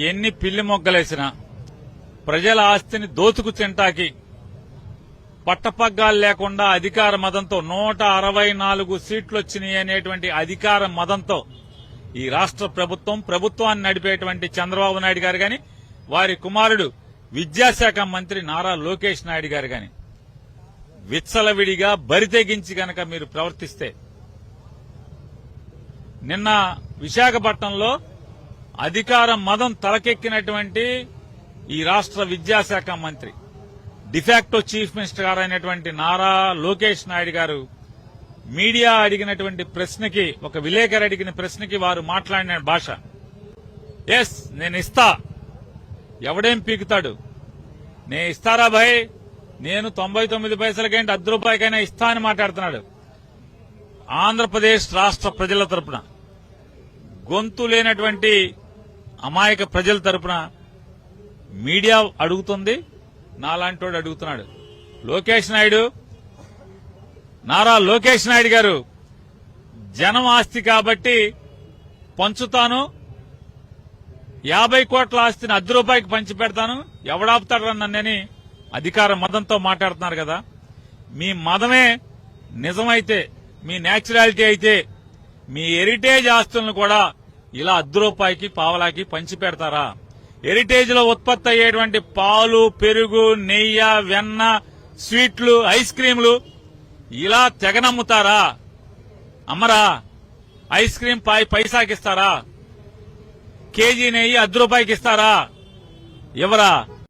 ఎన్ని పిల్లి మొగ్గలేసినా ప్రజల ఆస్తిని దోచుకు తింటాకి పట్టపగ్గాలు లేకుండా అధికార మదంతో 164 సీట్లు వచ్చినాయి అనేటువంటి అధికార మదంతో ఈ రాష్ట్ర ప్రభుత్వాన్ని నడిపేటువంటి చంద్రబాబు నాయుడు గారు గాని వారి కుమారుడు విద్యాశాఖ మంత్రి నారా లోకేష్ నాయుడు గారు గాని విచ్చలవిడిగా బరితెగించి గనక మీరు ప్రవర్తిస్తే నిన్న విశాఖపట్నంలో అధికార మదం తలకెక్కినటువంటి ఈ రాష్ట్ర విద్యాశాఖ మంత్రి డిఫాక్టో చీఫ్ మినిస్టర్ గారు అయినటువంటి నారా లోకేష్ నాయుడు గారు మీడియా అడిగినటువంటి ప్రశ్నకి ఒక విలేకరు అడిగిన ప్రశ్నకి వారు మాట్లాడిన భాష ఎస్ నేను ఇస్తా ఎవడేం పీకుతాడు నేను ఇస్తారా భాయ్ నేను 99 పైసలకేంటి ₹10 ఇస్తా అని మాట్లాడుతున్నాడు. ఆంధ్రప్రదేశ్ రాష్ట్ర ప్రజల తరపున గొంతు లేనటువంటి అమాయక ప్రజల తరపున మీడియా అడుగుతుంది, నాలాంటోడు అడుగుతున్నాడు. నారా లోకేష్ నాయుడు గారు జనం ఆస్తి కాబట్టి పంచుతాను, 50 కోట్ల ఆస్తిని ₹10 పంచి పెడతాను, ఎవడాపుతాడు నన్నని అధికార మదంతో మాట్లాడుతున్నారు కదా. మీ మదమే నిజమైతే, మీ న్యాచురాలిటీ అయితే మీ హెరిటేజ్ ఆస్తులను కూడా ఇలా ₹10 పావలాకి పంచి పెడతారా? హెరిటేజ్ లో ఉత్పత్తి అయ్యేటువంటి పాలు, పెరుగు, నెయ్యి, వెన్న, స్వీట్లు, ఐస్ క్రీంలు ఇలా తెగనమ్ముతారా? అమ్మరా? Ice cream పైసాకిస్తారా? కేజీ నెయ్యి ₹10 ఇస్తారా? ఎవరా?